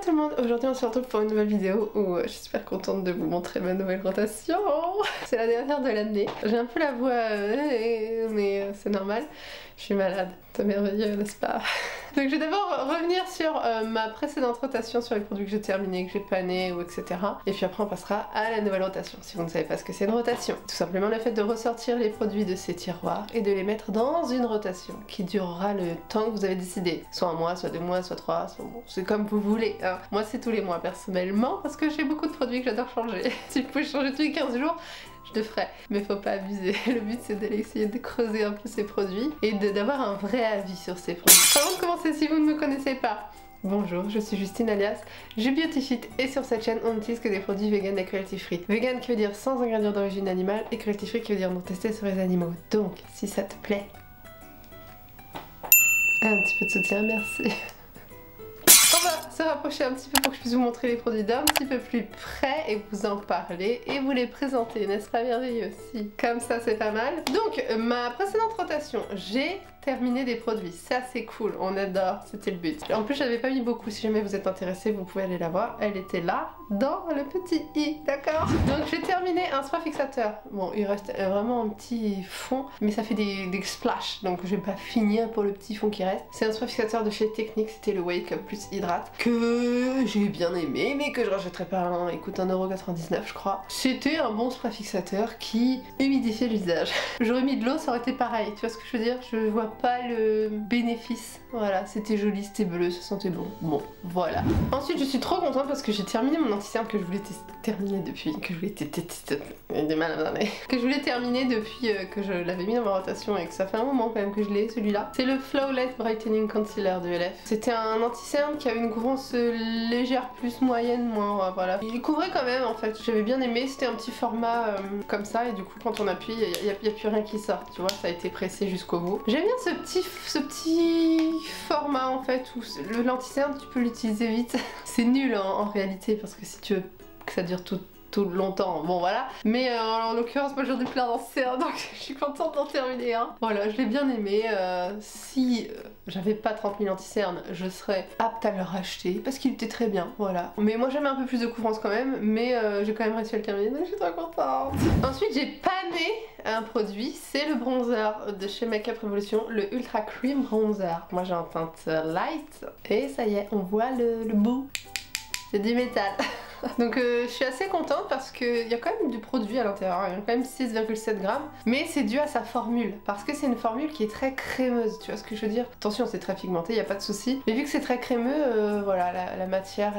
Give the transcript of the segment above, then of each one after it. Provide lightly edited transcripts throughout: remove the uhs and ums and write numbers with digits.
tout le monde, aujourd'hui on se retrouve pour une nouvelle vidéo où je suis super contente de vous montrer ma nouvelle rotation. C'est la dernière de l'année. J'ai un peu la voix mais c'est normal, je suis malade. C'est merveilleux, n'est-ce pas? Donc je vais d'abord revenir sur ma précédente rotation sur les produits que j'ai terminés, que j'ai panés ou etc. Et puis après on passera à la nouvelle rotation si vous ne savez pas ce que c'est une rotation. Tout simplement le fait de ressortir les produits de ces tiroirs et de les mettre dans une rotation qui durera le temps que vous avez décidé. Soit un mois, soit 2 mois, soit 3, soit bon, c'est comme vous voulez. Hein. Moi c'est tous les mois personnellement parce que j'ai beaucoup de produits que j'adore changer. Si vous pouvez changer tous les 15 jours, je le ferai, mais faut pas abuser. Le but c'est d'essayer de creuser un peu ces produits et d'avoir un vrai avis sur ces produits. Avant de commencer, si vous ne me connaissez pas, bonjour, je suis Justine alias Beautifit et sur cette chaîne on n'utilise que des produits vegan et cruelty free. Vegan qui veut dire sans ingrédients d'origine animale et cruelty free qui veut dire non testé sur les animaux. Donc si ça te plaît, un petit peu de soutien, merci. On va se rapprocher un petit peu pour que je puisse vous montrer les produits d'un petit peu plus près et vous en parler et vous les présenter, n'est-ce pas merveilleux aussi? Comme ça c'est pas mal. Donc ma précédente rotation, j'ai terminé des produits, ça c'est cool, on adore, c'était le but. En plus j'avais pas mis beaucoup, si jamais vous êtes intéressé vous pouvez aller la voir, elle était là dans le petit i, d'accord? Donc j'ai terminé un soin fixateur, bon il reste vraiment un petit fond mais ça fait des splash donc je vais pas finir pour le petit fond qui reste. C'est un soin fixateur de chez Technique, c'était le Wake Up plus Hydrate que j'ai bien aimé mais que je rachèterai pas un, il coûte 1,99€ je crois. C'était un bon soin fixateur qui humidifiait le visage. J'aurais mis de l'eau, ça aurait été pareil, tu vois ce que je veux dire? Je vois pas le bénéfice. Voilà, c'était joli, c'était bleu, ça sentait bon. Bon, voilà. Ensuite, je suis trop contente parce que j'ai terminé mon anti-cerne que je voulais terminer depuis... que je voulais terminer depuis que je l'avais mis dans ma rotation et que ça fait un moment quand même que je l'ai, celui-là. C'est le Flawless Brightening Concealer de LF. C'était un anti-cerne qui avait une couvrance légère, plus moyenne, moins, voilà. Il couvrait quand même en fait, j'avais bien aimé, c'était un petit format comme ça et du coup quand on appuie, il n'y a plus rien qui sort, tu vois, ça a été pressé jusqu'au bout. J'aime bien ce petit format en fait où le lenti-cerne tu peux l'utiliser vite. C'est nul en réalité parce que si tu veux que ça dure tout longtemps, bon voilà, mais en l'occurrence moi j'en ai plein dans ce cerne donc je suis contente d'en terminer un. Voilà, je l'ai bien aimé, si j'avais pas 30 000 anti-cernes je serais apte à le racheter parce qu'il était très bien, voilà. Mais moi j'aimais un peu plus de couvrance quand même, mais j'ai quand même réussi à le terminer donc je suis trop contente. Ensuite j'ai pané un produit, c'est le bronzer de chez Makeup Revolution, le Ultra Cream Bronzer. Moi j'ai un teinte light et ça y est, on voit le bout, c'est du métal. Donc je suis assez contente parce qu'il y a quand même du produit à l'intérieur, il y a quand même 6,7 grammes, mais c'est dû à sa formule, parce que c'est une formule qui est très crémeuse, tu vois ce que je veux dire? Attention, c'est très pigmenté, il n'y a pas de souci, mais vu que c'est très crémeux, voilà, la matière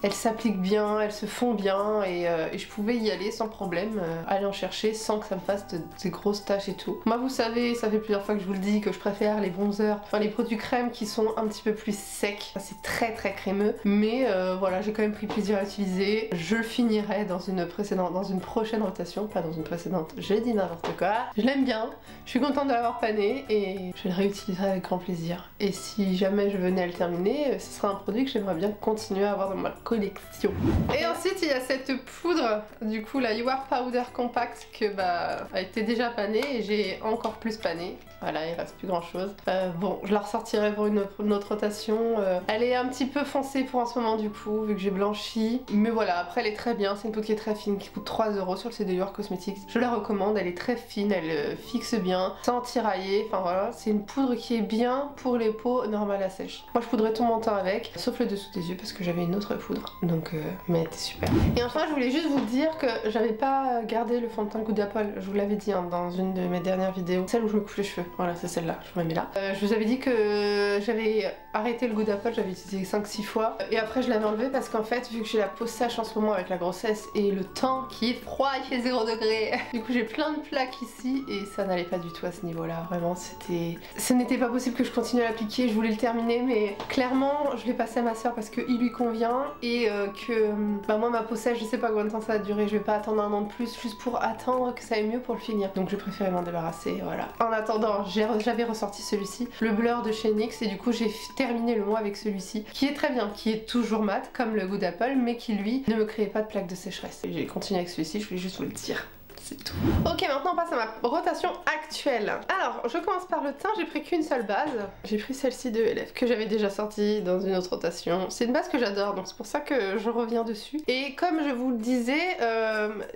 elle s'applique bien, elle se fond bien, et je pouvais y aller sans problème, aller en chercher sans que ça me fasse des grosses taches et tout. Moi vous savez, ça fait plusieurs fois que je vous le dis, que je préfère les bronzers, enfin les produits crème qui sont un petit peu plus secs, c'est très crémeux, mais voilà, j'ai quand même pris plaisir à utiliser. Je le finirai dans une prochaine rotation, pas dans une précédente, j'ai dit n'importe quoi. Je l'aime bien, je suis contente de l'avoir pané et je le réutiliserai avec grand plaisir. Et si jamais je venais à le terminer, ce sera un produit que j'aimerais bien continuer à avoir dans ma collection. Et ensuite il y a cette poudre, du coup la You Are Powder Compact que a été déjà panée et j'ai encore plus pané. Voilà, il reste plus grand chose. Bon, je la ressortirai pour une autre rotation. Elle est un petit peu foncée pour en ce moment du coup, vu que j'ai blanchi. Mais voilà, après elle est très bien, c'est une poudre qui est très fine, qui coûte 3€ sur le site de Your Cosmetics. Je la recommande, elle est très fine, elle fixe bien, sans tirailler. Enfin voilà, c'est une poudre qui est bien pour les peaux normales à sèche. Moi je poudrais tout mon teint avec, sauf le dessous des yeux parce que j'avais une autre poudre. Donc, mais elle était super. Et enfin, je voulais juste vous dire que j'avais pas gardé le fond de teint Good Apple. Je vous l'avais dit hein, dans une de mes dernières vidéos, celle où je me coupe les cheveux. Voilà, c'est celle-là, je vous la mets là. Je vous avais dit que j'avais arrêté le Good Apple, j'avais utilisé 5-6 fois. Et après je l'avais enlevé parce qu'en fait, vu que j'ai la peau sèche en ce moment avec la grossesse et le temps qui est froid, il fait 0 degré. Du coup j'ai plein de plaques ici et ça n'allait pas du tout à ce niveau-là. Vraiment, ce n'était pas possible que je continue à l'appliquer, je voulais le terminer mais clairement je l'ai passé à ma soeur parce qu'il lui convient et que moi ma peau sèche, je sais pas combien de temps ça va durer, je vais pas attendre un an de plus juste pour attendre que ça aille mieux pour le finir. Donc je préférais m'en débarrasser, voilà. En attendant, j'avais ressorti celui-ci, le Blur de chez NYX, et du coup j'ai terminé le mois avec celui-ci, qui est très bien, qui est toujours mat comme le Good Apple, mais qui lui ne me créait pas de plaques de sécheresse. J'ai continué avec celui-ci, je voulais juste vous le dire. c'est tout. Ok, maintenant on passe à ma rotation actuelle. Alors, je commence par le teint, j'ai pris qu'une seule base. J'ai pris celle-ci de ELF que j'avais déjà sortie dans une autre rotation. C'est une base que j'adore, donc c'est pour ça que je reviens dessus. Et comme je vous le disais,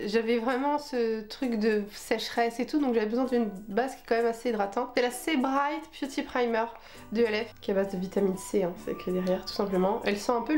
j'avais vraiment ce truc de sécheresse et tout, donc j'avais besoin d'une base qui est quand même assez hydratante. C'est la C Bright Beauty Primer de ELF, qui est à base de vitamine C, hein, c'est écrit derrière tout simplement. Elle sent un peu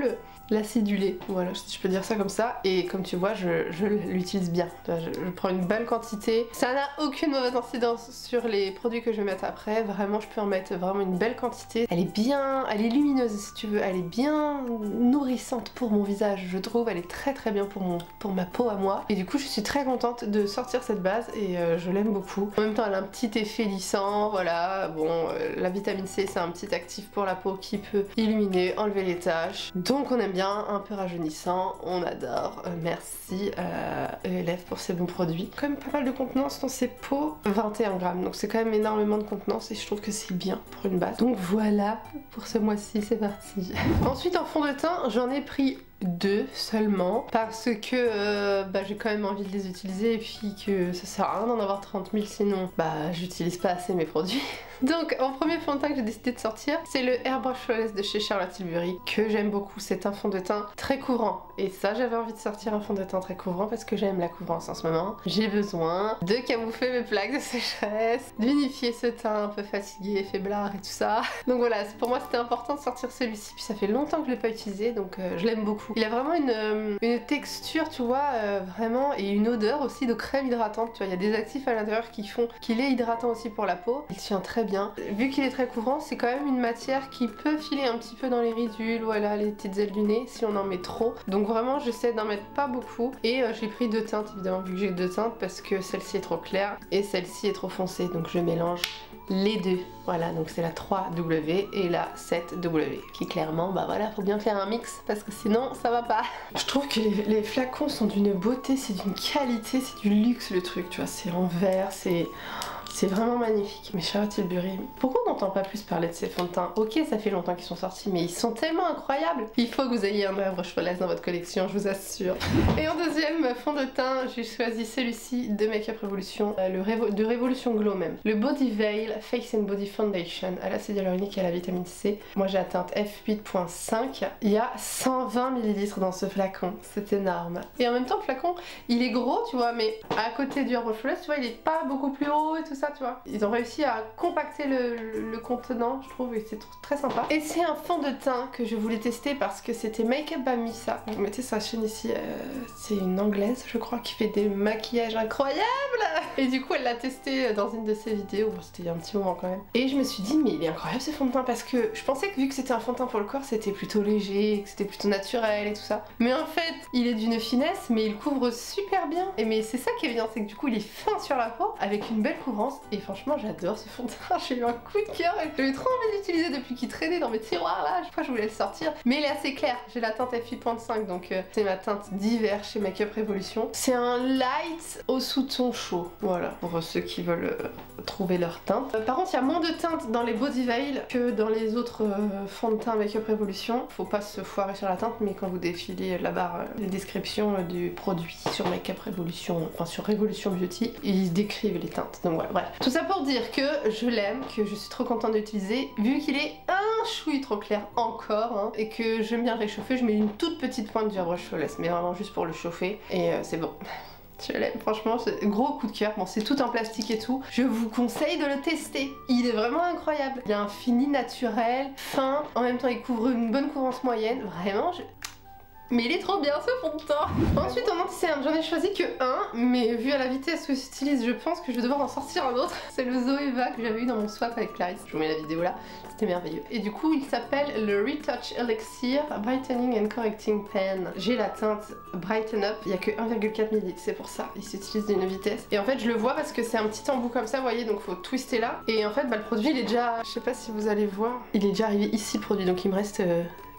l'acidulé, voilà, si je peux dire ça comme ça, et comme tu vois je l'utilise bien, je prends une bonne quantité, ça n'a aucune mauvaise incidence sur les produits que je vais mettre après, vraiment je peux en mettre vraiment une belle quantité, elle est lumineuse si tu veux, elle est bien nourrissante pour mon visage, je trouve, elle est très très bien pour ma peau à moi, et du coup je suis très contente de sortir cette base et je l'aime beaucoup. En même temps elle a un petit effet lissant, voilà, bon la vitamine C c'est un petit actif pour la peau qui peut illuminer, enlever les taches, donc on aime bien, un peu rajeunissant, on adore. Merci ELF pour ces bons produits. Quand même pas mal de contenance dans ces pots, 21 grammes, donc c'est quand même énormément de contenance et je trouve que c'est bien pour une base. Donc voilà, pour ce mois-ci, c'est parti. Ensuite en fond de teint, j'en ai pris 2 seulement parce que j'ai quand même envie de les utiliser et puis que ça sert à rien d'en avoir 30 000 sinon j'utilise pas assez mes produits. Donc en premier fond de teint que j'ai décidé de sortir, c'est le Airbrush Flawless de chez Charlotte Tilbury que j'aime beaucoup. C'est un fond de teint très couvrant et ça j'avais envie de sortir un fond de teint très couvrant parce que j'aime la couvrance en ce moment. J'ai besoin de camoufler mes plaques de sécheresse, d'unifier ce teint un peu fatigué, faiblard et tout ça. Donc voilà, pour moi c'était important de sortir celui-ci, puis ça fait longtemps que je l'ai pas utilisé donc je l'aime beaucoup. Il a vraiment une texture tu vois vraiment et une odeur aussi de crème hydratante, tu vois, il y a des actifs à l'intérieur qui font qu'il est hydratant aussi pour la peau. Il tient très bien. Vu qu'il est très couvrant, c'est quand même une matière qui peut filer un petit peu dans les ridules, voilà, les petites ailes du nez si on en met trop. Donc vraiment j'essaie d'en mettre pas beaucoup et j'ai pris 2 teintes évidemment vu que j'ai 2 teintes parce que celle-ci est trop claire et celle-ci est trop foncée donc je mélange les deux. Voilà, donc c'est la 3W et la 7W qui clairement, voilà, faut bien faire un mix parce que sinon ça va pas. Je trouve que les flacons sont d'une beauté, c'est d'une qualité, c'est du luxe le truc, tu vois, c'est en verre, c'est vraiment magnifique. Mais Charlotte Tilbury, pourquoi on n'entend pas plus parler de ces fonds de teint? Ok, ça fait longtemps qu'ils sont sortis, mais ils sont tellement incroyables. Il faut que vous ayez un Airbrush Flawless dans votre collection, je vous assure. Et en deuxième fond de teint, j'ai choisi celui-ci de Makeup Revolution, de Révolution Glow même. Le Body Veil Face and Body Foundation à l'acide hyaluronique et à la vitamine C. Moi j'ai la teinte F8.5. Il y a 120 ml dans ce flacon, c'est énorme. Et en même temps le flacon, il est gros, tu vois, mais à côté du Airbrush Flawless, tu vois, il est pas beaucoup plus haut et tout ça. Tu vois. Ils ont réussi à compacter le contenant, je trouve, et c'est très sympa. Et c'est un fond de teint que je voulais tester parce que c'était Make Up by Missa. Vous mettez sa chaîne ici, c'est une anglaise, je crois, qui fait des maquillages incroyables. Et du coup, elle l'a testé dans une de ses vidéos, bon, c'était il y a un petit moment quand même. Et je me suis dit, mais il est incroyable ce fond de teint parce que je pensais que vu que c'était un fond de teint pour le corps, c'était plutôt léger, que c'était plutôt naturel et tout ça. Mais en fait, il est d'une finesse, mais il couvre super bien. Et mais c'est ça qui est bien, c'est que du coup, il est fin sur la peau avec une belle couvrance. Et franchement j'adore ce fond de teint, j'ai eu un coup de cœur et j'avais trop envie d'utiliser depuis qu'il traînait dans mes tiroirs là, je crois que je voulais le sortir. Mais il est assez clair, j'ai la teinte F8.5 donc c'est ma teinte d'hiver chez Makeup Revolution. C'est un light au sous-ton chaud, voilà, pour ceux qui veulent trouver leur teinte. Par contre il y a moins de teinte dans les Body Veil que dans les autres fonds de teint Makeup Revolution. Faut pas se foirer sur la teinte mais quand vous défilez la barre de description du produit sur Makeup Revolution, enfin sur Revolution Beauty, ils décrivent les teintes. Donc voilà, bref. Tout ça pour dire que je l'aime, que je suis trop contente d'utiliser, vu qu'il est un chouille trop clair encore, hein, et que j'aime bien réchauffer, je mets une toute petite pointe du Airbrush Flawless, mais vraiment juste pour le chauffer, et c'est bon. Je l'aime, franchement, c'est gros coup de cœur. Bon, c'est tout en plastique et tout. Je vous conseille de le tester. Il est vraiment incroyable. Il y a un fini naturel, fin, en même temps il couvre une bonne couvrance moyenne. Vraiment, mais il est trop bien ce fond de teint. Ensuite en anti-cerne, j'en ai choisi que un, mais vu à la vitesse où il s'utilise, je pense que je vais devoir en sortir un autre. C'est le Zoeva que j'avais eu dans mon swap avec Clarisse. Je vous mets la vidéo là, c'était merveilleux. Et du coup il s'appelle le Retouch Elixir Brightening and Correcting Pen. J'ai la teinte Brighten Up, il n'y a que 1,4 ml, c'est pour ça, il s'utilise d'une vitesse. Et en fait je le vois parce que c'est un petit embout comme ça, vous voyez, donc faut twister là. Et en fait le produit il est déjà, je sais pas si vous allez voir, il est déjà arrivé ici le produit, donc il me reste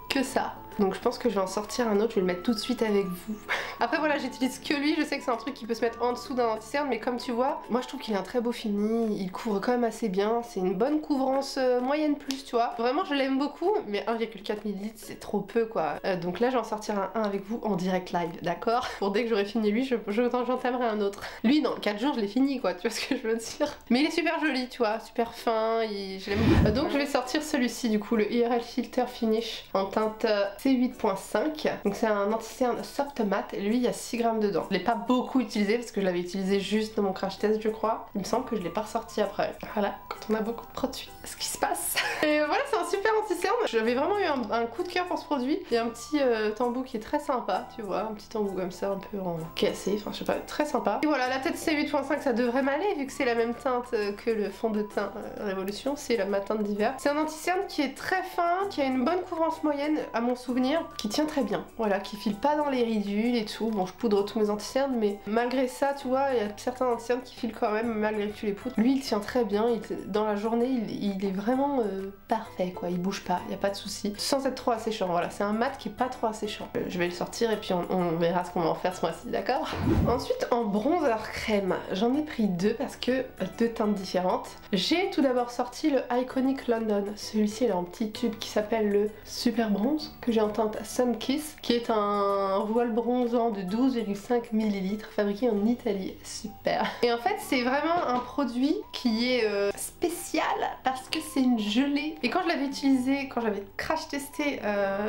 que ça. Donc je pense que je vais en sortir un autre, je vais le mettre tout de suite avec vous. Après voilà, j'utilise que lui, je sais que c'est un truc qui peut se mettre en dessous d'un anti-cerne, mais comme tu vois, moi je trouve qu'il a un très beau fini, il couvre quand même assez bien, c'est une bonne couvrance moyenne plus, tu vois. Vraiment je l'aime beaucoup, mais 1,4 ml c'est trop peu quoi. Donc là je vais en sortir un avec vous en direct live, d'accord? Pour dès que j'aurai fini lui, j'entamerai un autre. Lui dans 4 jours je l'ai fini quoi, tu vois ce que je veux dire. Mais il est super joli, tu vois, super fin, je l'aime beaucoup. Donc je vais sortir celui-ci du coup, le IRL Filter Finish en teinte C8.5. Donc c'est un anti-cerne soft matte et lui il y a 6 grammes dedans. Je l'ai pas beaucoup utilisé parce que je l'avais utilisé juste dans mon crash test je crois. Il me semble que je l'ai pas ressorti après. Voilà, quand on a beaucoup de produits, ce qui se passe. Et voilà, c'est un super anti-cerne. J'avais vraiment eu un coup de cœur pour ce produit. Il y a un petit tambour qui est très sympa, tu vois, un petit tambour comme ça, un peu en cassé, enfin je sais pas, très sympa. Et voilà, la tête C8.5 ça devrait m'aller vu que c'est la même teinte que le fond de teint Révolution, c'est ma teinte d'hiver. C'est un anti-cerne qui est très fin, qui a une bonne couvrance moyenne à mon souvenir, qui tient très bien, voilà, qui file pas dans les ridules et tout. Bon, je poudre tous mes anti-cernes, mais malgré ça, tu vois, il y a certains anti-cernes qui filent quand même malgré que tu les poudres. Lui, il tient très bien, dans la journée, il est vraiment parfait, quoi, il bouge pas, il y a pas de souci, sans être trop asséchant, voilà, c'est un mat qui est pas trop asséchant. Je vais le sortir et puis on verra ce qu'on va en faire ce mois-ci, d'accord? Ensuite, en bronzer crème, j'en ai pris deux parce que deux teintes différentes. J'ai tout d'abord sorti le Iconic London, celui-ci il est en petit tube qui s'appelle le Super Bronze, que j'ai en teinte Sun Kiss, qui est un voile bronzant de 12,5 ml fabriqué en Italie, super. Et en fait c'est vraiment un produit qui est spécial parce que c'est une gelée. Et quand je l'avais utilisé, quand j'avais crash testé,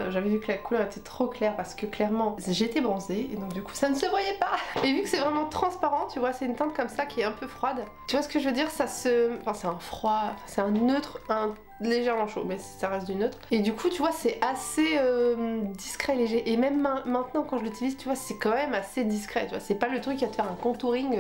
j'avais vu que la couleur était trop claire parce que clairement j'étais bronzée et donc du coup ça ne se voyait pas. Et vu que c'est vraiment transparent, tu vois, c'est une teinte comme ça qui est un peu froide. Tu vois ce que je veux dire, ça se... Enfin c'est un froid, c'est un neutre, un légèrement chaud, mais ça reste du neutre. Et du coup, tu vois, c'est assez discret, léger. Et même maintenant, quand je l'utilise, tu vois, c'est quand même assez discret. Tu vois, c'est pas le truc qui va te faire un contouring.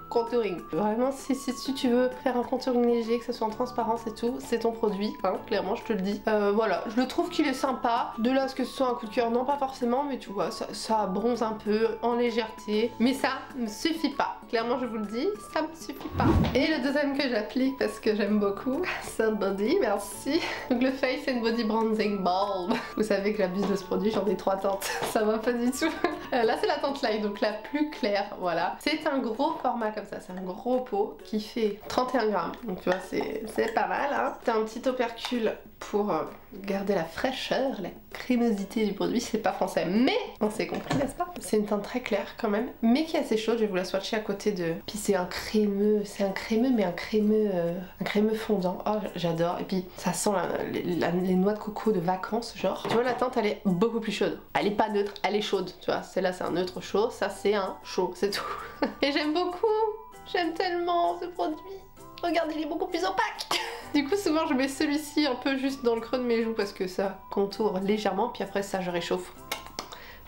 Contouring. Vraiment, si tu veux faire un contouring léger, que ce soit en transparence et tout, c'est ton produit, hein, clairement, je te le dis. Voilà, je le trouve qu'il est sympa. De là à ce que ce soit un coup de cœur, non, pas forcément, mais tu vois, ça bronze un peu en légèreté. Mais ça ne suffit pas. Clairement, je vous le dis, ça me suffit pas. Et le deuxième que j'applique parce que j'aime beaucoup, c'est un body, merci. Donc le Face and Body Bronzing Bulb. Vous savez que j'abuse de ce produit, j'en ai 3 teintes. Ça va pas du tout. Là, c'est la teinte light, donc la plus claire, voilà. C'est un gros format comme ça, c'est un gros pot qui fait 31 grammes. Donc tu vois, c'est pas mal, hein. C'est un petit opercule pour garder la fraîcheur, la crémosité du produit. C'est pas français, mais on s'est compris, n'est-ce pas? C'est une teinte très claire quand même, mais qui est assez chaude. Je vais vous la swatcher à côté de... Puis c'est un crémeux, mais un crémeux fondant. Oh, j'adore. Et puis ça sent les noix de coco de vacances, genre. Tu vois, la teinte, elle est beaucoup plus chaude. Elle est pas neutre, elle est chaude, tu vois. Celle-là, c'est un neutre chaud, ça, c'est un chaud, c'est tout. Et j'aime beaucoup, j'aime tellement ce produit. Regardez, il est beaucoup plus opaque. Du coup, souvent, je mets celui-ci un peu juste dans le creux de mes joues parce que ça contourne légèrement. Puis après, ça, je réchauffe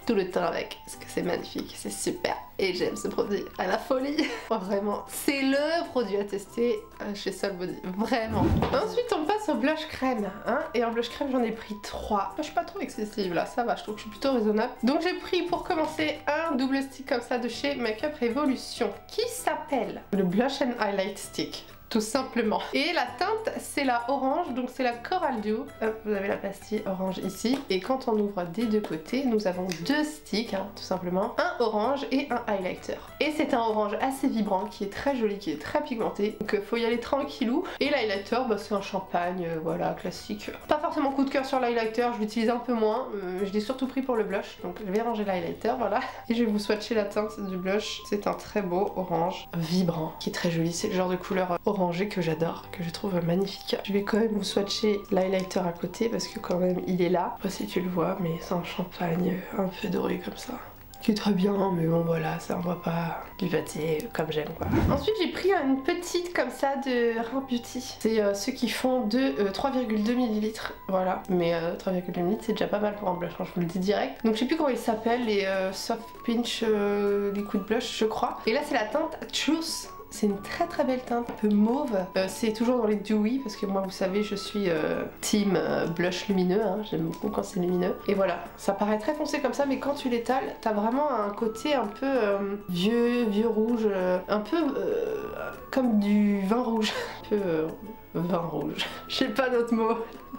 tout le temps avec. Parce que c'est magnifique, c'est super. Et j'aime ce produit à la folie. Vraiment, c'est le produit à tester chez Sol Body. Vraiment. Ensuite, on passe au blush crème. Hein, et en blush crème, j'en ai pris 3. Je suis pas trop excessive là, ça va. Je trouve que je suis plutôt raisonnable. Donc, j'ai pris pour commencer un double stick comme ça de chez Makeup Revolution qui s'appelle le Blush and Highlight Stick. Tout simplement. Et la teinte, c'est la orange, donc c'est la Coral Dew. Hop, vous avez la pastille orange ici. Et quand on ouvre des deux côtés, nous avons deux sticks, hein, tout simplement. Un orange et un highlighter. Et c'est un orange assez vibrant, qui est très joli, qui est très pigmenté. Donc faut y aller tranquillou. Et l'highlighter, bah, c'est un champagne, voilà, classique. Pas forcément coup de cœur sur l'highlighter, je l'utilise un peu moins. Je l'ai surtout pris pour le blush, donc je vais ranger l'highlighter, voilà. Et je vais vous swatcher la teinte du blush. C'est un très beau orange vibrant, qui est très joli. C'est le genre de couleur orange que j'adore, que je trouve magnifique. Je vais quand même vous swatcher l'highlighter à côté parce que quand même il est là. Je sais pas si tu le vois, mais c'est un champagne un peu doré comme ça. Qui est très bien, mais bon voilà, ça envoie pas du pâté comme j'aime quoi. Ensuite j'ai pris une petite comme ça de Rare Beauty. C'est ceux qui font de 3,2 ml. Voilà, mais 3,2 ml c'est déjà pas mal pour un blush, hein, je vous le dis direct. Donc je sais plus comment ils s'appellent, les Soft Pinch Liquid Blush je crois. Et là c'est la teinte Truth. C'est une très belle teinte, un peu mauve. C'est toujours dans les dewy parce que moi vous savez je suis team blush lumineux, hein. J'aime beaucoup quand c'est lumineux. Et voilà, ça paraît très foncé comme ça mais quand tu l'étales, t'as vraiment un côté un peu vieux rouge, un peu comme du vin rouge. peu vin rouge. J'ai pas d'autres mots.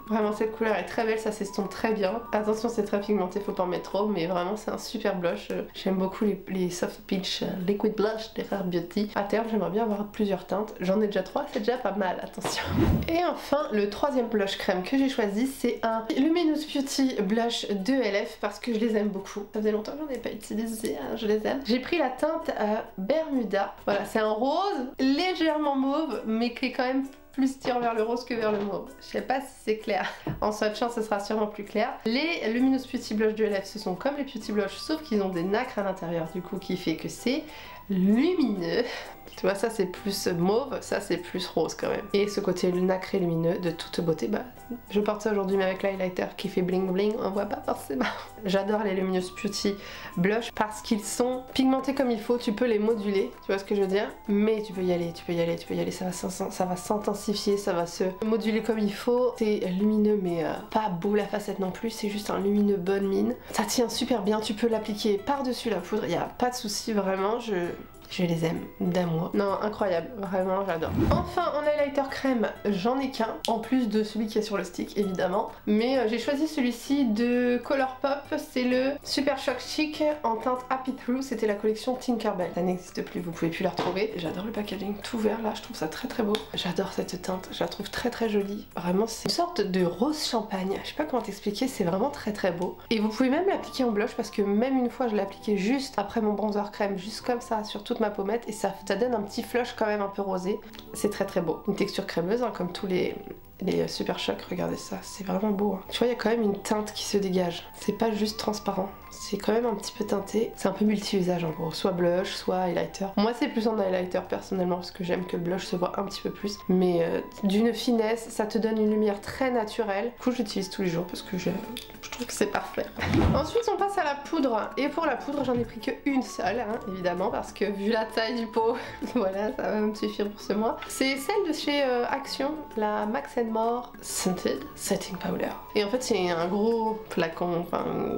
Vraiment cette couleur est très belle, ça s'estompe très bien. Attention c'est très pigmenté, faut pas en mettre trop, mais vraiment c'est un super blush. J'aime beaucoup les Soft Peach Liquid Blush des Rare Beauty. À terme j'aimerais bien avoir plusieurs teintes. J'en ai déjà 3, c'est déjà pas mal, attention. Et enfin le troisième blush crème que j'ai choisi, c'est un Luminous Beauty Blush de LF parce que je les aime beaucoup. Ça faisait longtemps que j'en ai pas utilisé, hein, je les aime. J'ai pris la teinte Bermuda. Voilà, c'est un rose légèrement mauve, mais qui est quand même plus tire vers le rose que vers le mauve. Je sais pas si c'est clair. En swatchant, ce sera sûrement plus clair. Les Luminous Beauty Blush de LF, ce sont comme les Beauty Blush, sauf qu'ils ont des nacres à l'intérieur, du coup, qui fait que c'est lumineux. Tu vois, ça c'est plus mauve, ça c'est plus rose quand même. Et ce côté nacré lumineux de toute beauté, bah je porte ça aujourd'hui mais avec l'highlighter qui fait bling bling, on voit pas forcément. J'adore les Luminous Beauty Blush parce qu'ils sont pigmentés comme il faut, tu peux les moduler, tu vois ce que je veux dire, mais tu peux y aller, ça va s'intensifier, ça va se moduler comme il faut. C'est lumineux mais pas boule à facettes non plus, c'est juste un lumineux bonne mine. Ça tient super bien, tu peux l'appliquer par-dessus la poudre, il n'y a pas de souci vraiment, je les aime d'amour. Non, incroyable, vraiment j'adore. Enfin en highlighter crème, j'en ai qu'un, en plus de celui qui est sur le stick évidemment. Mais j'ai choisi celui-ci de Colourpop, c'est le Super Shock Chic en teinte Happy Through, c'était la collection Tinkerbell. Ça n'existe plus, vous pouvez plus la retrouver. J'adore le packaging tout vert là, je trouve ça très très beau. J'adore cette teinte, je la trouve très très jolie. Vraiment c'est une sorte de rose champagne, je sais pas comment t'expliquer, c'est vraiment très très beau. Et vous pouvez même l'appliquer en blush parce que même une fois je l'ai appliqué juste après mon bronzer crème, juste comme ça sur toute ma pommette et ça donne un petit flush quand même un peu rosé. C'est très très beau. Une texture crémeuse hein, comme tous les Super Shock, regardez ça, c'est vraiment beau. Hein. Tu vois, il y a quand même une teinte qui se dégage. C'est pas juste transparent, c'est quand même un petit peu teinté. C'est un peu multi-usage en gros, soit blush, soit highlighter. Moi c'est plus en highlighter personnellement parce que j'aime que le blush se voit un petit peu plus. Mais d'une finesse, ça te donne une lumière très naturelle. Du coup, j'utilise tous les jours parce que je trouve que c'est parfait. Ensuite, on passe à la poudre. Et pour la poudre, j'en ai pris qu'une seule, hein, évidemment, parce que vu la taille du pot, voilà, ça va me suffire pour ce mois. C'est celle de chez Action, la Max & More Scented Setting Powder. Et en fait, c'est un gros flacon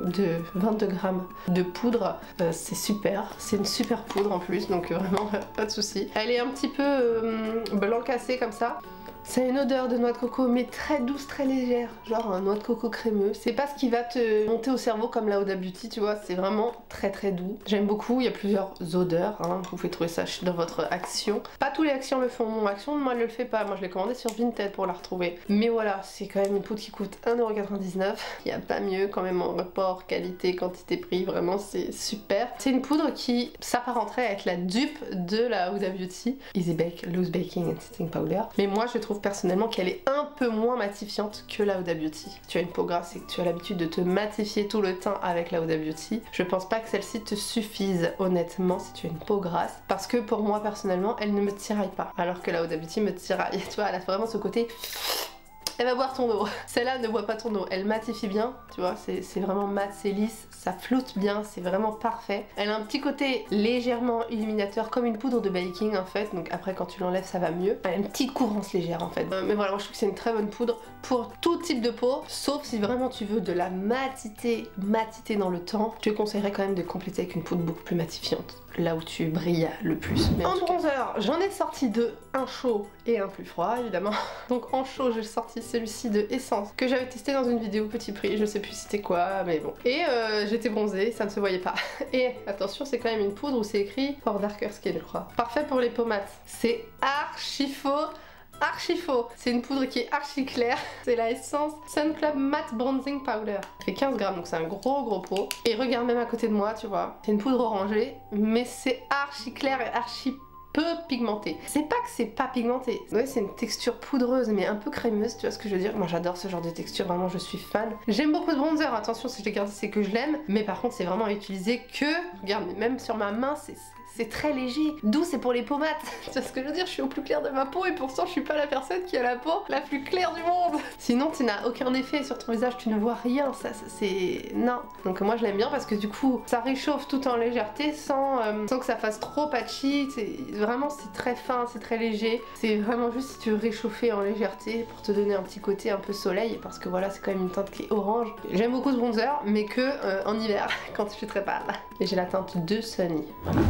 de 22 grammes de poudre. C'est super. C'est une super poudre en plus, donc vraiment pas de souci. Elle est un petit peu blanc cassé comme ça. C'est une odeur de noix de coco mais très douce, très légère, genre un noix de coco crémeux. C'est pas ce qui va te monter au cerveau comme la Huda Beauty, tu vois, c'est vraiment très très doux. J'aime beaucoup, il y a plusieurs odeurs, hein. Vous pouvez trouver ça dans votre Action. Pas tous les Actions le font, mon Action moi elle le fait pas, moi je l'ai commandé sur Vinted pour la retrouver. Mais voilà, c'est quand même une poudre qui coûte 1,99€, il n'y a pas mieux quand même en rapport qualité, quantité, prix, vraiment c'est super. C'est une poudre qui s'apparenterait à être la dupe de la Huda Beauty Easy Bake Loose Baking and Setting Powder. Mais moi je trouve personnellement qu'elle est un peu moins matifiante que la Huda Beauty. Si tu as une peau grasse et que tu as l'habitude de te matifier tout le teint avec la Huda Beauty, je pense pas que celle-ci te suffise honnêtement si tu as une peau grasse, parce que pour moi personnellement elle ne me tiraille pas, alors que la Huda Beauty me tiraille. Tu vois, elle a vraiment ce côté... Elle va boire ton eau. Celle-là ne boit pas ton eau. Elle matifie bien, tu vois, c'est vraiment mat, c'est lisse, ça floute bien, c'est vraiment parfait. Elle a un petit côté légèrement illuminateur, comme une poudre de baking en fait, donc après quand tu l'enlèves ça va mieux. Elle a une petite couvrance légère en fait. Mais voilà, moi je trouve que c'est une très bonne poudre pour tout type de peau, sauf si vraiment tu veux de la matité dans le temps. Je te conseillerais quand même de compléter avec une poudre beaucoup plus matifiante, là où tu brilles le plus. Mais en bronzer, j'en ai sorti deux, un chaud et un plus froid évidemment. Donc en chaud j'ai sorti celui-ci de Essence que j'avais testé dans une vidéo petit prix, je sais plus c'était quoi mais bon. Et j'étais bronzée, ça ne se voyait pas. Et attention, c'est quand même une poudre où c'est écrit For Darker Skin je crois. Parfait pour les peaux mates. C'est archi faux. Archi faux. C'est une poudre qui est archi claire. C'est la Essence Sun Club Matte Bronzing Powder. Ça fait 15 grammes donc c'est un gros pot. Et regarde même à côté de moi, tu vois. C'est une poudre orangée mais c'est archi clair et archi peu pigmenté. C'est pas que c'est pas pigmenté. Ouais, c'est une texture poudreuse mais un peu crémeuse, tu vois ce que je veux dire. Moi j'adore ce genre de texture, vraiment je suis fan. J'aime beaucoup ce bronzer, attention si je l'ai gardé c'est que je l'aime. Mais par contre c'est vraiment à utiliser que... Regarde, mais même sur ma main c'est très léger. D'où c'est pour les peaux mates. Tu vois ce que je veux dire, je suis au plus clair de ma peau et pourtant je suis pas la personne qui a la peau la plus claire du monde. Sinon tu n'as aucun effet sur ton visage, tu ne vois rien, ça c'est... Non. Donc moi je l'aime bien parce que du coup ça réchauffe tout en légèreté sans que ça fasse trop patchy. Vraiment c'est très fin, c'est très léger. C'est vraiment juste si tu veux réchauffer en légèreté pour te donner un petit côté un peu soleil parce que voilà c'est quand même une teinte qui est orange. J'aime beaucoup ce bronzer mais que en hiver quand je suis très pâle. Et j'ai la teinte de Sunny.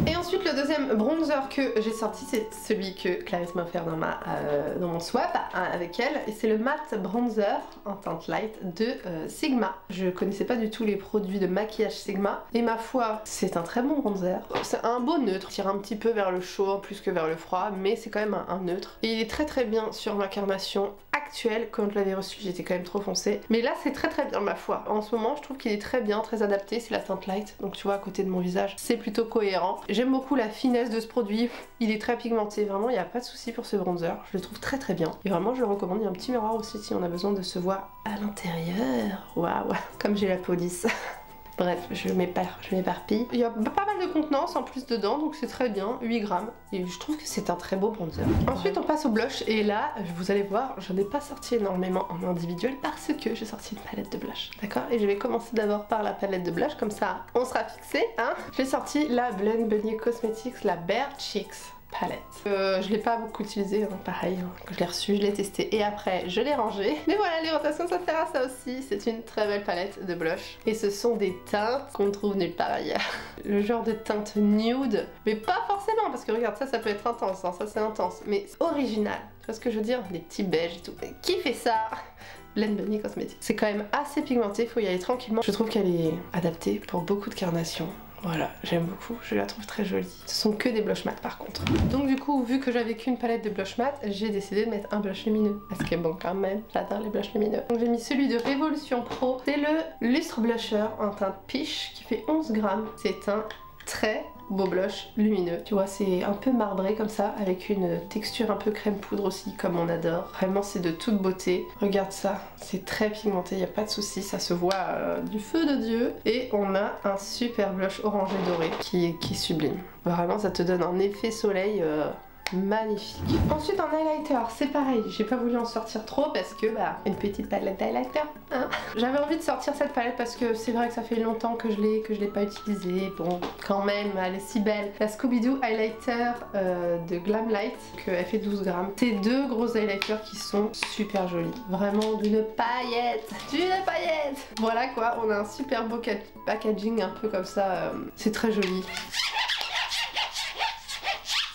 Et ensuite Ensuite, le deuxième bronzer que j'ai sorti, c'est celui que Clarisse m'a offert dans mon swap avec elle, et c'est le matte bronzer en teinte light de Sigma. Je connaissais pas du tout les produits de maquillage Sigma, et ma foi, c'est un très bon bronzer. C'est un beau neutre, il tire un petit peu vers le chaud plus que vers le froid, mais c'est quand même un neutre. Et il est très bien sur ma carnation actuelle. Quand je l'avais reçu, j'étais quand même trop foncée, mais là c'est très bien ma foi. En ce moment, je trouve qu'il est très bien, très adapté, c'est la teinte light, donc tu vois à côté de mon visage, c'est plutôt cohérent. J'aime beaucoup la finesse de ce produit, il est très pigmenté, vraiment il n'y a pas de souci pour ce bronzer, je le trouve très bien. Et vraiment je le recommande, il y a un petit miroir aussi si on a besoin de se voir à l'intérieur. Waouh, comme j'ai la police. Bref, je m'éparpille. Il y a pas mal de contenance en plus dedans, donc c'est très bien, 8 grammes. Et je trouve que c'est un très beau bronzer. Ensuite on passe au blush, et là, vous allez voir, j'en ai pas sorti énormément en individuel parce que j'ai sorti une palette de blush. D'accord? Et je vais commencer d'abord par la palette de blush, comme ça on sera fixé, hein. J'ai sorti la Blend Bunny Cosmetics, la Bare Cheeks palette. Je l'ai pas beaucoup utilisée, hein, pareil, hein. Quand je l'ai reçue, je l'ai testée et après je l'ai rangée. Mais voilà, les rotations ça sert à ça aussi. C'est une très belle palette de blush. Et ce sont des teintes qu'on ne trouve nulle part ailleurs. Le genre de teinte nude, mais pas forcément, parce que regarde, ça peut être intense, hein, ça c'est intense, mais original. Tu vois ce que je veux dire? Des petits beiges et tout. Mais qui fait ça? Blend Bunny Cosmetics. C'est quand même assez pigmenté, faut y aller tranquillement. Je trouve qu'elle est adaptée pour beaucoup de carnations. Voilà, j'aime beaucoup, je la trouve très jolie. Ce sont que des blush mat par contre. Donc du coup, vu que j'avais qu'une palette de blush mat, j'ai décidé de mettre un blush lumineux. Parce que bon, quand même, j'adore les blushs lumineux. Donc j'ai mis celui de Révolution Pro. C'est le Lustre Blusher en teinte Peach qui fait 11 grammes. C'est un très beau blush lumineux. Tu vois, c'est un peu marbré comme ça, avec une texture un peu crème poudre aussi, comme on adore. Vraiment, c'est de toute beauté. Regarde ça, c'est très pigmenté, il n'y a pas de souci, ça se voit du feu de Dieu. Et on a un super blush orangé doré qui est sublime. Vraiment, ça te donne un effet soleil magnifique. Ensuite en highlighter, c'est pareil, j'ai pas voulu en sortir trop parce que bah une petite palette d'highlighter, hein. J'avais envie de sortir cette palette parce que c'est vrai que ça fait longtemps que je l'ai pas utilisée. Bon, quand même, elle est si belle. La Scooby-Doo highlighter de Glamlight, elle fait 12 grammes. C'est deux gros highlighters qui sont super jolis, vraiment d'une paillette. Voilà quoi, on a un super beau packaging un peu comme ça, c'est très joli.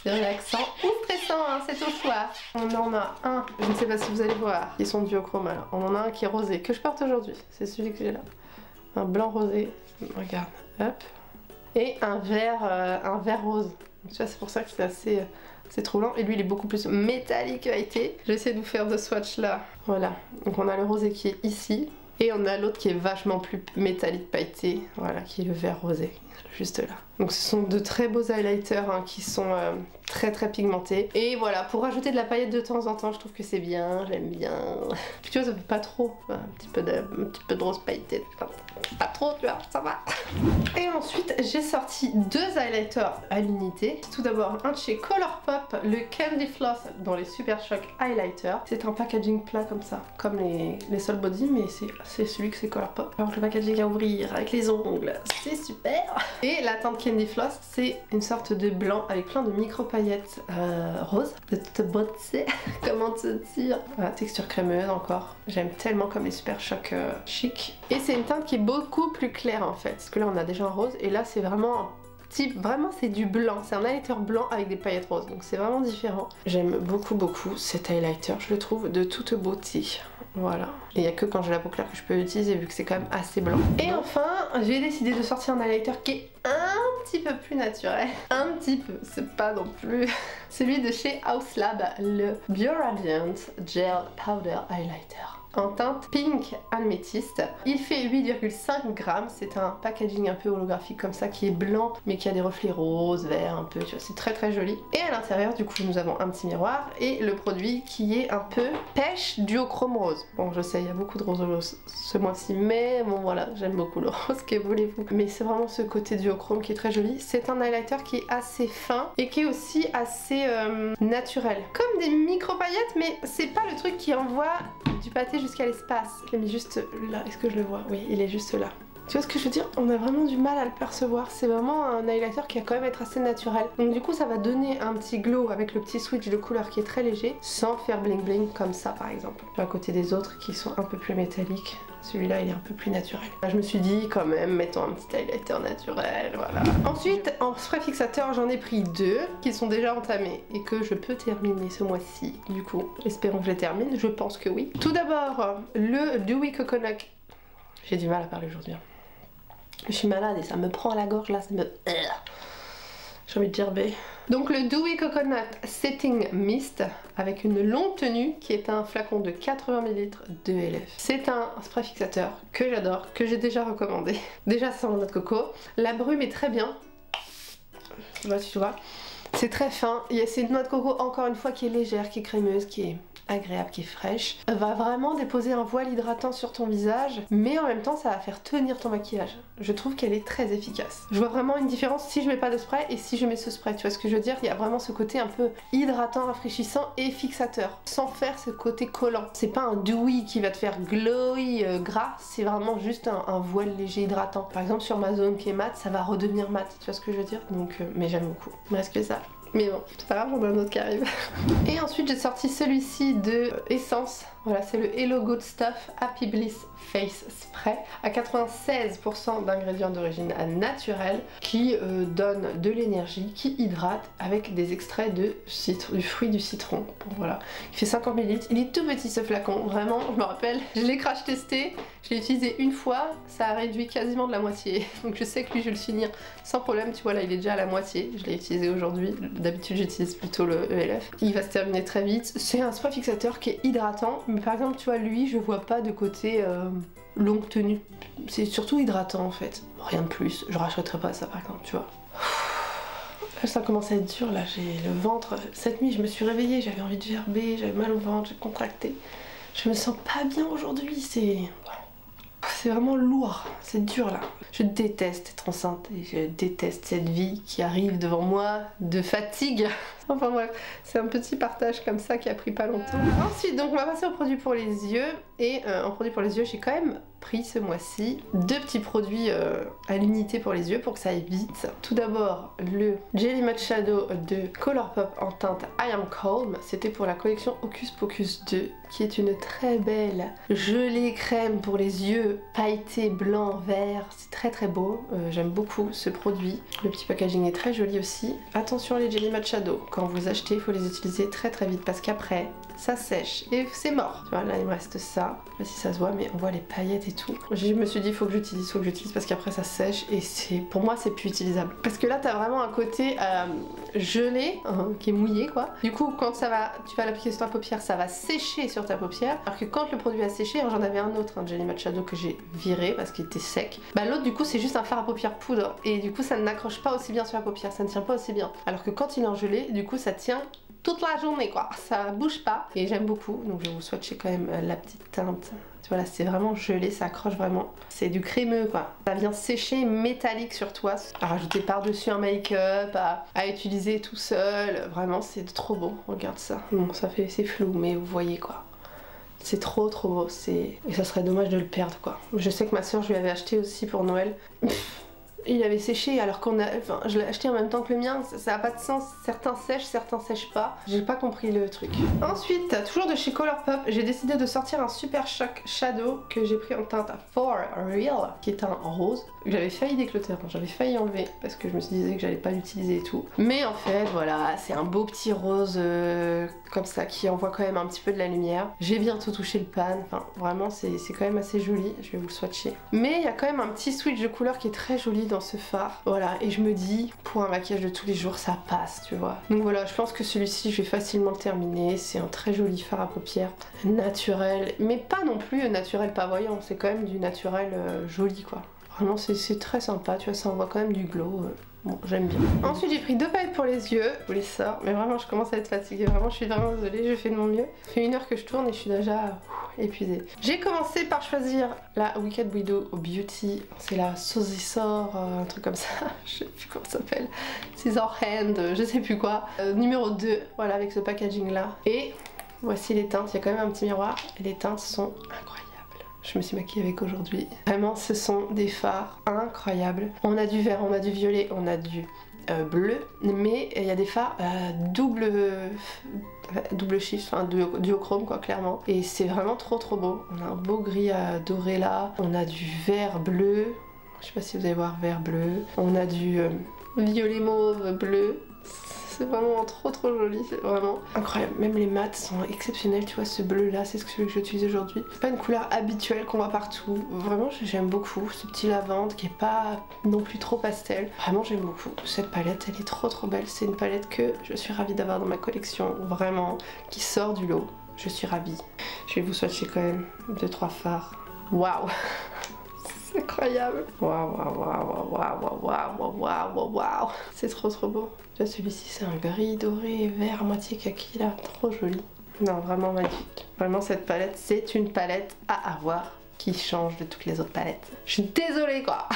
C'est relaxant ou stressant, hein, c'est au choix. On en a un, je ne sais pas si vous allez voir, ils sont duochrome alors. On en a un qui est rosé, que je porte aujourd'hui, c'est celui que j'ai là. Un blanc rosé, regarde, hop. Et un vert rose. Donc, tu vois, c'est pour ça que c'est assez troublant. Et lui, il est beaucoup plus métallique été. Je vais essayer de vous faire de swatch là. Voilà, donc on a le rosé qui est ici. Et on a l'autre qui est vachement plus métallique pailleté, voilà, qui est le vert rosé, juste là. Donc ce sont de très beaux highlighters hein, qui sont très pigmentés. Et voilà, pour rajouter de la paillette de temps en temps, je trouve que c'est bien, j'aime bien. Puis tu vois, ça fait pas trop, un petit peu de rose pailleté, pas trop, tu vois, ça va. Et ensuite, j'ai sorti deux highlighters à l'unité. Tout d'abord, un de chez Colourpop, le Candy Floss dans les Super Shock Highlighter. C'est un packaging plat comme ça, comme les Soul Body, mais c'est celui que c'est Colourpop. Alors le packaging à ouvrir avec les ongles, c'est super. Et la teinte Candy Floss, c'est une sorte de blanc avec plein de micro paillettes roses, de toute beauté. Comment te dire, voilà, texture crémeuse encore. J'aime tellement comme les Super Shock chic. Et c'est une teinte qui est beaucoup plus claire en fait, parce que là on a déjà un rose et là c'est vraiment vraiment c'est du blanc, c'est un highlighter blanc avec des paillettes roses, donc c'est vraiment différent. J'aime beaucoup cet highlighter, je le trouve de toute beauté. Voilà. Et il n'y a que quand j'ai la peau claire que je peux l'utiliser vu que c'est quand même assez blanc. Et enfin, j'ai décidé de sortir un highlighter qui est un petit peu plus naturel. Un petit peu, c'est pas non plus. Celui de chez Haus Lab, le BioRadiant Gel Powder Highlighter. En teinte pink améthyste. Il fait 8,5 grammes, c'est un packaging un peu holographique comme ça qui est blanc mais qui a des reflets roses, verts un peu, tu vois, c'est très joli. Et à l'intérieur du coup nous avons un petit miroir et le produit qui est un peu pêche duochrome rose. Bon je sais il y a beaucoup de rose ce mois-ci mais bon voilà j'aime beaucoup le rose, que voulez-vous. Mais c'est vraiment ce côté duochrome qui est très joli. C'est un highlighter qui est assez fin et qui est aussi assez naturel. Comme des micro paillettes mais c'est pas le truc qui envoie du pâté jusqu'à l'espace. Je l'ai mis juste là, est-ce que je le vois? Oui, il est juste là. Tu vois ce que je veux dire? On a vraiment du mal à le percevoir. C'est vraiment un highlighter qui va quand même être assez naturel. Donc du coup ça va donner un petit glow avec le petit switch de couleur qui est très léger, sans faire bling bling comme ça par exemple. À côté des autres qui sont un peu plus métalliques, celui-là il est un peu plus naturel. Là, je me suis dit quand même mettons un petit highlighter naturel, voilà. Ensuite en spray fixateur j'en ai pris 2 qui sont déjà entamés et que je peux terminer ce mois-ci. Du coup espérons que je les termine, je pense que oui. Tout d'abord le Dewy Coconut. J'ai du mal à parler aujourd'hui. Je suis malade et ça me prend à la gorge là, ça me... J'ai envie de gerber. Donc le Dewy Coconut Setting Mist avec une longue tenue qui est un flacon de 80 ml de LF. C'est un spray fixateur que j'adore, que j'ai déjà recommandé. Déjà ça sent la noix de coco. La brume est très bien. Je sais pas si tu vois. C'est très fin. C'est une noix de coco encore une fois qui est légère, qui est crémeuse, qui est agréable, qui est fraîche. Elle va vraiment déposer un voile hydratant sur ton visage, mais en même temps ça va faire tenir ton maquillage. Je trouve qu'elle est très efficace. Je vois vraiment une différence si je mets pas de spray et si je mets ce spray, tu vois ce que je veux dire? Il y a vraiment ce côté un peu hydratant, rafraîchissant et fixateur, sans faire ce côté collant. C'est pas un dewy qui va te faire glowy gras, c'est vraiment juste un voile léger hydratant. Par exemple sur ma zone qui est mat, ça va redevenir mat, tu vois ce que je veux dire? Donc, mais j'aime beaucoup. Il me reste que ça. Mais bon, c'est pas grave, j'en ai un autre qui arrive. Et ensuite j'ai sorti celui-ci de Essence. Voilà, c'est le Hello Good Stuff Happy Bliss Face Spray à 96% d'ingrédients d'origine naturelle qui donne de l'énergie, qui hydrate avec des extraits de du fruit du citron. Bon, voilà, il fait 50 ml, il est tout petit ce flacon, vraiment, je me rappelle, je l'ai crash testé, je l'ai utilisé une fois, ça a réduit quasiment de la moitié. Donc je sais que lui je vais le finir sans problème, tu vois là il est déjà à la moitié, je l'ai utilisé aujourd'hui, d'habitude j'utilise plutôt le ELF. Il va se terminer très vite, c'est un spray fixateur qui est hydratant, mais par exemple tu vois lui je vois pas de côté longue tenue, c'est surtout hydratant en fait, rien de plus, je rachèterai pas ça par exemple, tu vois. Là, ça commence à être dur là, j'ai le ventre, cette nuit je me suis réveillée, j'avais envie de gerber, j'avais mal au ventre, j'ai contracté, je me sens pas bien aujourd'hui, c'est vraiment lourd, c'est dur là. Je déteste être enceinte et je déteste cette vie qui arrive devant moi de fatigue. Enfin bref, c'est un petit partage comme ça qui a pris pas longtemps. Ensuite, donc on va passer aux produits pour les yeux. Et en produit pour les yeux, j'ai quand même pris ce mois-ci 2 petits produits à l'unité pour les yeux pour que ça aille vite. Tout d'abord, le Jelly Matte Shadow de Colourpop en teinte I Am Calm. C'était pour la collection Hocus Pocus 2, qui est une très belle gelée crème pour les yeux pailletés blanc, vert. C'est très très beau. J'aime beaucoup ce produit. Le petit packaging est très joli aussi. Attention les Jelly Matte Shadow. Quand vous achetez, il faut les utiliser très très vite parce qu'après, ça sèche et c'est mort. Tu vois, là il me reste ça. Je sais pas si ça se voit, mais on voit les paillettes et tout. Je me suis dit, faut que j'utilise parce qu'après ça sèche et pour moi c'est plus utilisable. Parce que là t'as vraiment un côté gelé, qui est mouillé quoi. Du coup, quand tu vas l'appliquer sur ta paupière, ça va sécher sur ta paupière. Alors que quand le produit a séché, j'en avais un autre, un Jelly Matte Shadow que j'ai viré parce qu'il était sec. Bah l'autre du coup c'est juste un fard à paupières poudre et du coup ça n'accroche pas aussi bien sur la paupière, ça ne tient pas aussi bien. Alors que quand il est en gelé, du coup ça tient toute la journée quoi, ça bouge pas et j'aime beaucoup, donc je vais vous swatcher quand même la petite teinte. Voilà, c'est vraiment gelé, ça accroche vraiment. C'est du crémeux quoi. Ça vient sécher métallique sur toi. À rajouter par-dessus un make-up, à utiliser tout seul. Vraiment, c'est trop beau. Regarde ça. Bon, c'est flou, mais vous voyez quoi. C'est trop beau. Et ça serait dommage de le perdre quoi. Je sais que ma soeur, je lui avais acheté aussi pour Noël. Il avait séché alors je l'ai acheté en même temps que le mien, ça n'a pas de sens, certains sèchent pas, j'ai pas compris le truc. Ensuite, toujours de chez Colourpop, j'ai décidé de sortir un Super Shock Shadow que j'ai pris en teinte For Real, qui est un rose. J'avais failli décloter, j'avais failli enlever parce que je me disais que j'allais pas l'utiliser et tout. Mais en fait voilà, c'est un beau petit rose comme ça qui envoie quand même un petit peu de la lumière. J'ai bientôt touché le pan, enfin vraiment c'est quand même assez joli, je vais vous le swatcher. Mais il y a quand même un petit switch de couleur qui est très joli dans ce fard. Voilà, et je me dis pour un maquillage de tous les jours ça passe, tu vois. Donc voilà, je pense que celui-ci je vais facilement le terminer. C'est un très joli fard à paupières naturel, mais pas non plus naturel pas voyant, c'est quand même du naturel joli quoi. Vraiment c'est très sympa, tu vois, ça envoie quand même du glow. Bon, j'aime bien. Ensuite j'ai pris 2 palettes pour les yeux. Je vous les sors, mais vraiment je commence à être fatiguée. Vraiment je suis vraiment désolée, je fais de mon mieux. Ça fait 1 heure que je tourne et je suis déjà épuisée. J'ai commencé par choisir la Wicked Widow Beauty. C'est la Saucisor, un truc comme ça. Je sais plus comment ça s'appelle. Scissor Hand, je sais plus quoi. Numéro 2, voilà avec ce packaging là. Et voici les teintes, il y a quand même un petit miroir. Et les teintes sont incroyables. je me suis maquillée avec aujourd'hui. Vraiment, ce sont des fards incroyables. On a du vert, on a du violet, on a du bleu, mais il y a des fards double shift, enfin duochrome quoi, clairement. Et c'est vraiment trop beau. On a un beau gris doré là, on a du vert bleu, je sais pas si vous allez voir, vert bleu, on a du violet mauve bleu. C'est vraiment trop joli, c'est vraiment incroyable. Même les mats sont exceptionnels, tu vois, ce bleu là, c'est celui que j'utilise aujourd'hui. C'est pas une couleur habituelle qu'on voit partout. Vraiment, j'aime beaucoup ce petit lavande qui est pas non plus trop pastel. Vraiment, j'aime beaucoup. Cette palette, elle est trop belle. C'est une palette que je suis ravie d'avoir dans ma collection, vraiment, qui sort du lot. Je suis ravie. Je vais vous swatcher quand même 2-3 fards. Waouh! C'est incroyable. Waouh. C'est trop beau. Là, celui-ci, c'est un gris doré vert moitié kaki là. Trop joli. Non, vraiment magnifique. Vraiment, cette palette, c'est une palette à avoir qui change de toutes les autres palettes. Je suis désolée quoi.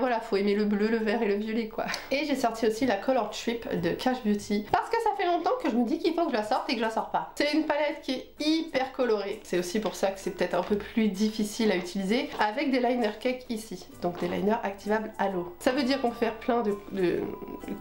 Voilà, faut aimer le bleu, le vert et le violet quoi. Et j'ai sorti aussi la Color Trip de Cash Beauty parce que ça fait longtemps que je me dis qu'il faut que je la sorte et que je la sors pas. C'est une palette qui est hyper colorée. C'est aussi pour ça que c'est peut-être un peu plus difficile à utiliser avec des liner cake ici. Donc des liners activables à l'eau. Ça veut dire qu'on peut faire plein de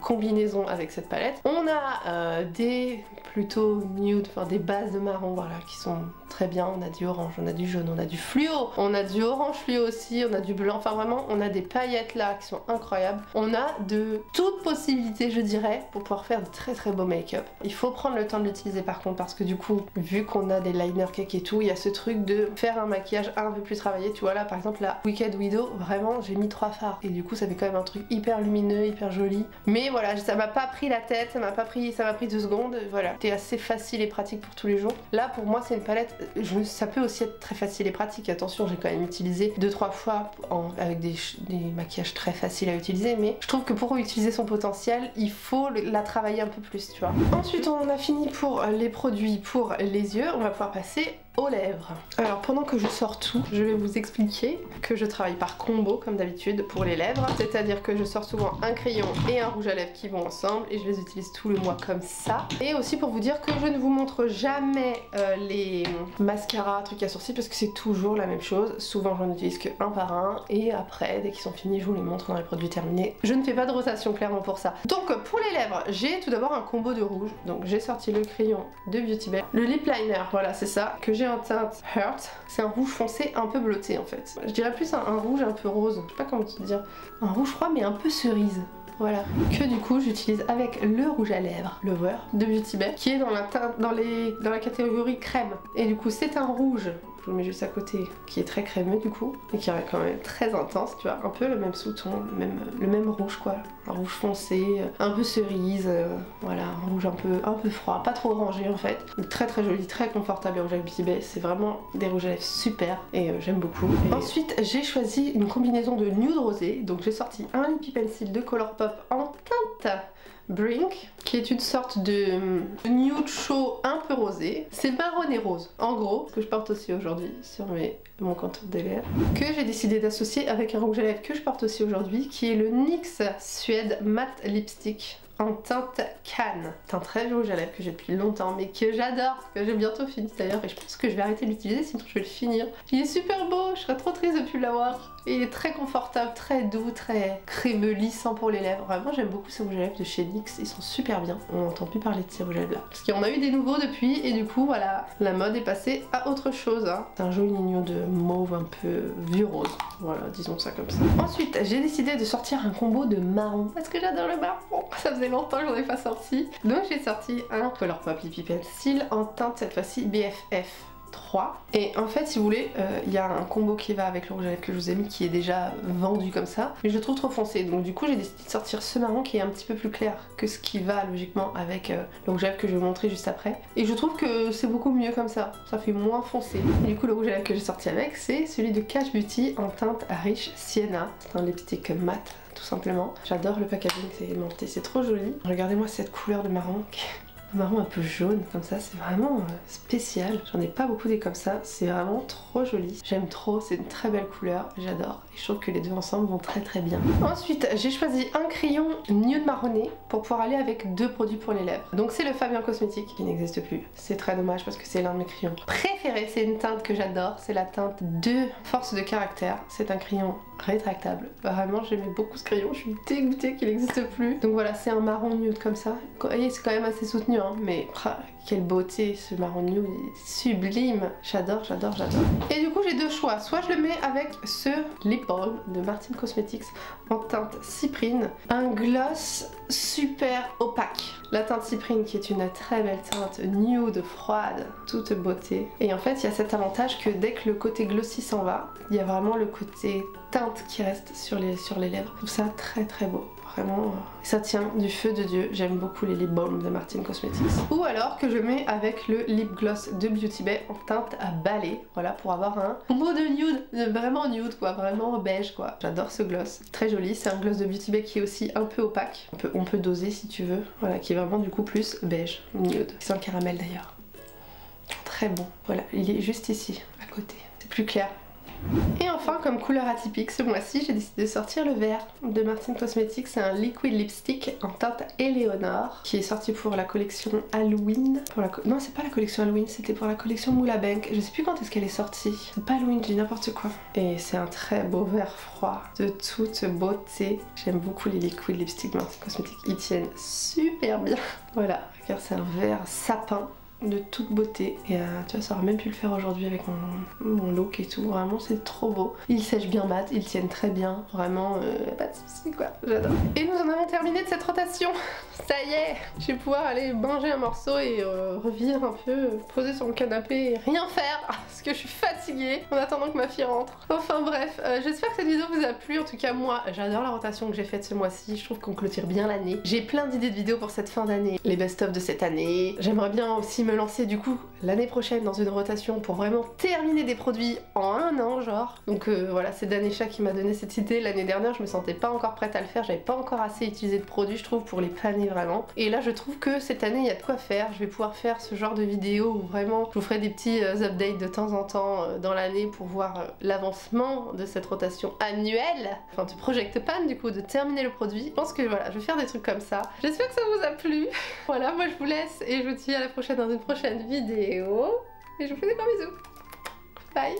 combinaisons avec cette palette. On a des plutôt nude, enfin des bases de marron voilà qui sont très bien. On a du orange, on a du jaune, on a du fluo, on a du orange fluo aussi, on a du blanc, enfin vraiment on a des paillettes là qui sont incroyables. On a de toutes possibilités je dirais pour pouvoir faire de très beaux make-up. Il faut prendre le temps de l'utiliser par contre parce que du coup vu qu'on a des liner cake et tout, il y a ce truc de faire un maquillage un peu plus travaillé. Tu vois là par exemple la Wicked Widow, vraiment j'ai mis 3 fards et du coup ça fait quand même un truc hyper lumineux, hyper joli. Mais voilà, ça m'a pas pris la tête, ça m'a pris 2 secondes, voilà. C'était assez facile et pratique pour tous les jours. Là pour moi c'est une palette, ça peut aussi être très facile et pratique. Attention, j'ai quand même utilisé 2-3 fois avec des maquillages très faciles à utiliser, mais je trouve que pour utiliser son potentiel, il faut la travailler un peu plus, tu vois. Ensuite, on en a fini pour les produits pour les yeux. On va pouvoir passer aux lèvres. Alors pendant que je sors tout, je vais vous expliquer que je travaille par combo comme d'habitude pour les lèvres, c'est-à-dire que je sors souvent un crayon et un rouge à lèvres qui vont ensemble et je les utilise tout le mois comme ça. Et aussi pour vous dire que je ne vous montre jamais les mascaras, trucs à sourcils parce que c'est toujours la même chose. Souvent j'en utilise que un par un et après dès qu'ils sont finis je vous les montre dans les produits terminés. Je ne fais pas de rotation clairement pour ça. Donc pour les lèvres, j'ai tout d'abord un combo de rouge. Donc j'ai sorti le crayon de Beauty Bay, le lip liner, voilà c'est ça, que j'ai en teinte Hurt. C'est un rouge foncé un peu bleuté en fait. Je dirais plus un rouge un peu rose, je sais pas comment te dire. Un rouge froid mais un peu cerise. Voilà, que du coup j'utilise avec le rouge à lèvres Lover de Beauty Bay qui est dans la catégorie crème. Et du coup c'est un rouge, je vous le mets juste à côté, qui est très crémeux du coup et qui est quand même très intense, tu vois, un peu le même sous-ton, le même rouge quoi, un rouge foncé, un peu cerise, voilà, un rouge un peu froid, pas trop orangé en fait, très joli, très confortable les rouges avec Beauty Bay, c'est vraiment des rouges à lèvres super et j'aime beaucoup. Et ensuite j'ai choisi une combinaison de nude rosé, donc j'ai sorti un Lippie Pencil de Colourpop en teinte Brink, qui est une sorte de nude chaud un peu rosé. C'est marron et rose, en gros, que je porte aussi aujourd'hui sur mon contour des lèvres, que j'ai décidé d'associer avec un rouge à lèvres que je porte aussi aujourd'hui, qui est le NYX Suede Matte Lipstick en teinte Cannes. C'est un très rouge à lèvres que j'ai depuis longtemps mais que j'adore, que j'ai bientôt fini d'ailleurs et je pense que je vais arrêter de l'utiliser sinon je vais le finir. Il est super beau, je serais trop triste de plus l'avoir. Et il est très confortable, très doux, très crémeux, lissant pour les lèvres. Vraiment j'aime beaucoup ces rouges à lèvres de chez NYX, ils sont super bien. On n'entend plus parler de ces rouges à lèvres là. Parce qu'on a eu des nouveaux depuis et du coup voilà, la mode est passée à autre chose. Hein. C'est un joli nude mauve un peu vieux rose. Voilà, disons ça comme ça. Ensuite j'ai décidé de sortir un combo de marron parce que j'adore le marron. Ça faisait longtemps que j'en ai pas sorti. Donc j'ai sorti un Colourpop Lippie Pencil en teinte cette fois-ci BFF 3. Et en fait si vous voulez il y a un combo qui va avec le rouge à lèvres que je vous ai mis qui est déjà vendu comme ça mais je le trouve trop foncé donc du coup j'ai décidé de sortir ce marron qui est un petit peu plus clair que ce qui va logiquement avec le rouge à lèvres que je vais vous montrer juste après et je trouve que c'est beaucoup mieux comme ça fait moins foncé. Et du coup le rouge à lèvres que j'ai sorti avec c'est celui de Cash Beauty en teinte Rich Sienna. C'est un lipstick mat tout simplement. J'adore le packaging, c'est aimanté, c'est trop joli. Regardez-moi cette couleur de marron marron un peu jaune comme ça, c'est vraiment spécial. J'en ai pas beaucoup des comme ça, c'est vraiment trop joli. J'aime trop, c'est une très belle couleur, j'adore. Et je trouve que les deux ensemble vont très très bien. Ensuite, j'ai choisi un crayon nude marronné pour pouvoir aller avec deux produits pour les lèvres. Donc c'est le Fabien Cosmetics qui n'existe plus. C'est très dommage parce que c'est l'un de mes crayons préférés. C'est une teinte que j'adore, c'est la teinte de Force de Caractère. C'est un crayon rétractable. Vraiment, j'aimais beaucoup ce crayon, je suis dégoûtée qu'il n'existe plus. Donc voilà, c'est un marron nude comme ça. Vous voyez, c'est quand même assez soutenu, hein, mais quelle beauté, ce marron nude, il est sublime. J'adore, j'adore, j'adore. Et du coup, j'ai deux choix. Soit je le mets avec ce lip balm de Martin Cosmetics en teinte cyprine, un gloss super opaque. La teinte cyprine qui est une très belle teinte nude, froide, toute beauté. Et en fait, il y a cet avantage que dès que le côté glossy s'en va, il y a vraiment le côté teinte qui reste sur les lèvres. Je trouve ça très très beau. Vraiment, ça tient du feu de Dieu. J'aime beaucoup les lip balms de Martin Cosmetics. Ou alors que je mets avec le lip gloss de Beauty Bay en teinte à balai. Voilà, pour avoir un combo de nude, vraiment nude quoi, vraiment beige quoi. J'adore ce gloss, très joli. C'est un gloss de Beauty Bay qui est aussi un peu opaque. On peut doser si tu veux. Voilà, qui est vraiment du coup plus beige, nude. C'est un caramel d'ailleurs. Très bon. Voilà, il est juste ici, à côté. C'est plus clair. Et enfin, comme couleur atypique, ce mois-ci, j'ai décidé de sortir le vert de Martin Cosmetics. C'est un liquid lipstick en teinte Eleonore qui est sorti pour la collection Halloween. Non, c'est pas la collection Halloween, c'était pour la collection Moula Bank. Je sais plus quand est-ce qu'elle est sortie. C'est pas Halloween, je dis n'importe quoi. Et c'est un très beau vert froid de toute beauté. J'aime beaucoup les liquid lipsticks Martin Cosmetics. Ils tiennent super bien. Voilà, regarde, c'est un vert sapin de toute beauté et tu vois, ça aurait même pu le faire aujourd'hui avec mon look et tout, vraiment c'est trop beau. Ils sèchent bien mat, ils tiennent très bien, vraiment pas de soucis quoi, j'adore. Et nous en avons terminé de cette rotation, ça y est, je vais pouvoir aller manger un morceau et revenir un peu, poser sur le canapé et rien faire parce que je suis fatiguée en attendant que ma fille rentre. Enfin bref, j'espère que cette vidéo vous a plu, en tout cas moi j'adore la rotation que j'ai faite ce mois-ci, je trouve qu'on clôture bien l'année. J'ai plein d'idées de vidéos pour cette fin d'année, les best-of de cette année, j'aimerais bien aussi me lancer du coup l'année prochaine dans une rotation pour vraiment terminer des produits en un an genre. Donc voilà, c'est Danesha qui m'a donné cette idée. L'année dernière je me sentais pas encore prête à le faire, j'avais pas encore assez utilisé de produits je trouve pour les planer vraiment. Et là je trouve que cette année il y a de quoi faire, je vais pouvoir faire ce genre de vidéo où vraiment je vous ferai des petits updates de temps en temps dans l'année pour voir l'avancement de cette rotation annuelle, enfin de Project Pan du coup, de terminer le produit. Je pense que voilà, je vais faire des trucs comme ça. J'espère que ça vous a plu. Voilà, moi je vous laisse et je vous dis à la prochaine dans une prochaine vidéo et je vous fais des gros bisous. Bye.